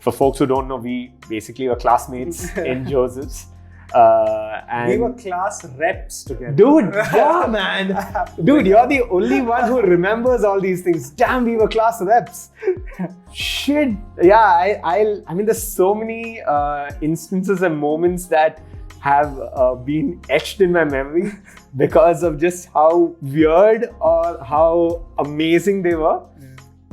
For folks who don't know, we basically were classmates in Joseph's. And we were class reps together. Dude, yeah, man. Dude, you're the only one who remembers all these things. Damn, we were class reps. Shit. Yeah, I mean, there's so many instances and moments that have been etched in my memory because of just how weird or how amazing they were.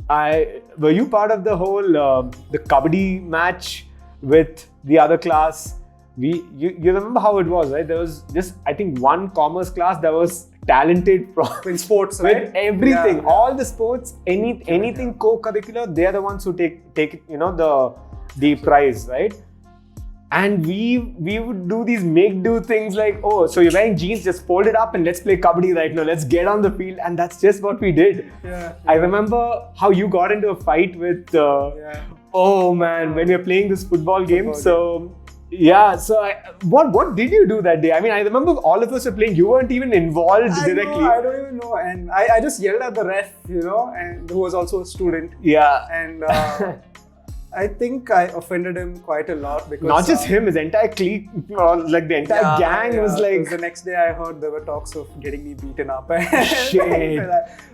Were you part of the whole the kabaddi match with the other class? You remember how it was, right? There was just, I think, one commerce class that was talented in sports, right? With everything, all the sports, anything co-curricular, they're the ones who take it, the prize, right? And we would do these make-do things like, oh, so you're wearing jeans, just fold it up and let's play kabaddi right now. Let's get on the field. And that's just what we did. I remember how you got into a fight with, oh man, when we were playing this football game. Yeah, so what did you do that day? I mean, I remember all of us were playing. You weren't even involved directly. I don't even know. And I just yelled at the ref, and who was also a student. Yeah. And I think I offended him quite a lot because... Not just him, his entire clique, like the entire gang was like... The next day I heard there were talks of getting me beaten up. Shit.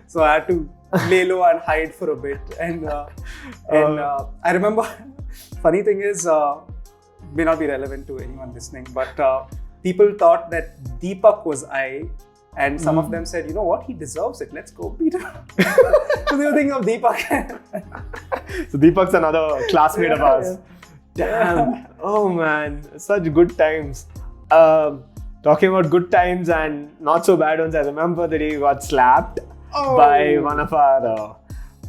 So I had to lay low and hide for a bit. And I remember, funny thing is, may not be relevant to anyone listening, but people thought that Deepak was I, and some of them said, you know what, he deserves it, let's go beat him. So they were thinking of Deepak. So Deepak's another classmate of ours. Damn. Oh man, such good times. Talking about good times and not so bad ones, I remember the day you got slapped by one of our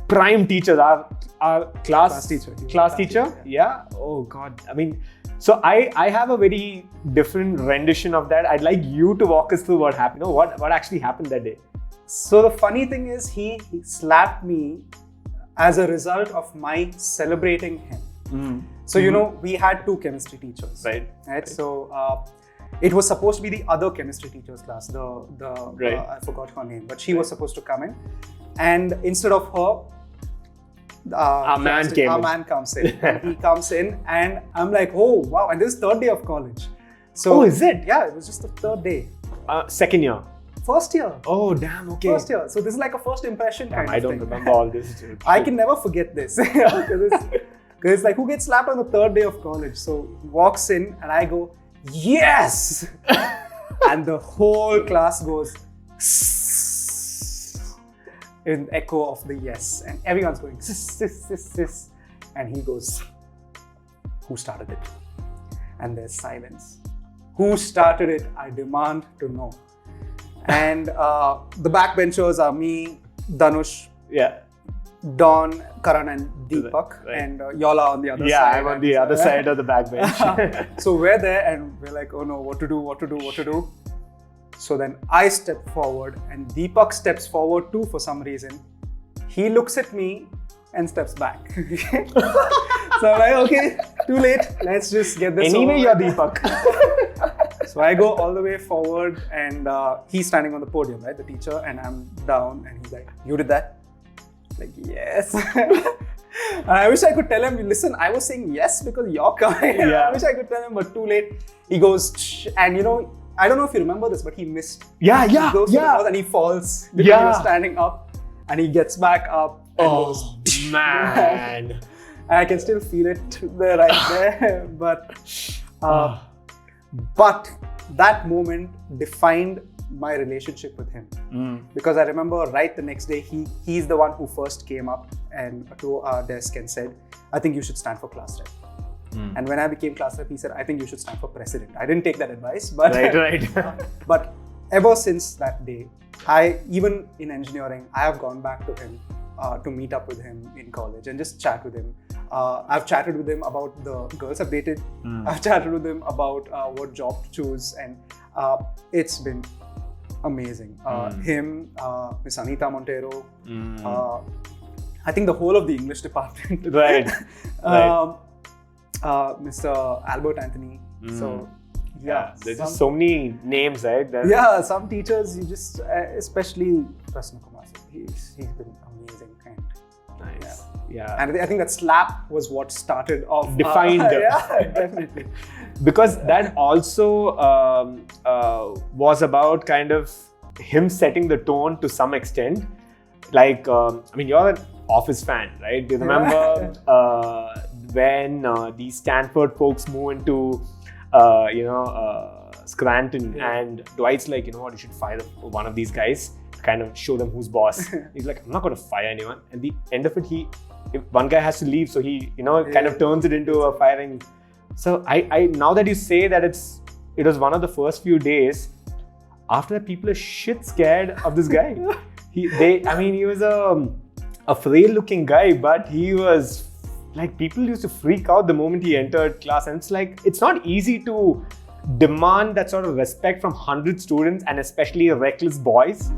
prime teachers, our class teacher. Yeah. Oh God. I mean, so I have a very different rendition of that. I'd like you to walk us through what happened. What actually happened that day? So the funny thing is, he slapped me as a result of my celebrating him. So we had two chemistry teachers, right? So it was supposed to be the other chemistry teacher's class. I forgot her name, but she was supposed to come in, and instead of her, our man comes in. And he comes in, and I'm like, oh wow! And this is third day of college. So is it? Yeah, it was just the third day. Second year. First year. Oh damn! Okay. First year. So this is like a first impression kind of thing. I don't remember all this. I can never forget this because it's like, who gets slapped on the third day of college? So he walks in, and I go, yes, and the whole class goes in echo of the yes, and everyone's going sis, and he goes, who started it? And there's silence. Who started it? I demand to know. And the backbenchers are me, Dhanush, Don, Karan, and Deepak, and y'all are on the other side. Yeah, I'm on the other side of the backbench. So we're there, and we're like, oh no, what to do? So then I step forward, and Deepak steps forward too for some reason. He looks at me and steps back. So I'm like, okay, too late. Let's just get this Anyway, over. you're Deepak. So I go all the way forward, and he's standing on the podium, right, the teacher, and I'm down, and he's like, you did that? Like, yes. And I wish I could tell him, listen, I was saying yes because you're coming. I wish I could tell him, but too late. He goes, shh, and I don't know if you remember this, but he missed. He goes to the house and he falls because he was standing up, and he gets back up and goes, man. And I can still feel it right there. But that moment defined my relationship with him. Because I remember right the next day, he's the one who first came up and to our desk and said, I think you should stand for class rep. And when I became class rep, he said, I think you should stand for president. I didn't take that advice, but right. But ever since that day, even in engineering, I have gone back to him to meet up with him in college and just chat with him. I've chatted with him about the girls I've dated. I've chatted with him about what job to choose, and it's been amazing. Him, Miss Anita Montero, I think the whole of the English department. Right. Mr. Albert Anthony. So there's just so many names, right? Some teachers you just, especially Prasna Kumar, he's been amazing. And, nice. Yeah. And I think that slap was what started off. Defined. Yeah, definitely. Because that also was about kind of him setting the tone to some extent. Like, I mean, you're an Office fan, right? Do you remember when these Stanford folks move into, Scranton, and Dwight's like, you know what, you should fire one of these guys, kind of show them who's boss. He's like, I'm not going to fire anyone. At the end of it, if one guy has to leave, so he, kind of turns it into a firing. So I now that you say that it was one of the first few days, after that people are shit scared of this guy. He was a frail looking guy, but he was like, people used to freak out the moment he entered class. And it's like, it's not easy to demand that sort of respect from 100 students, and especially reckless boys.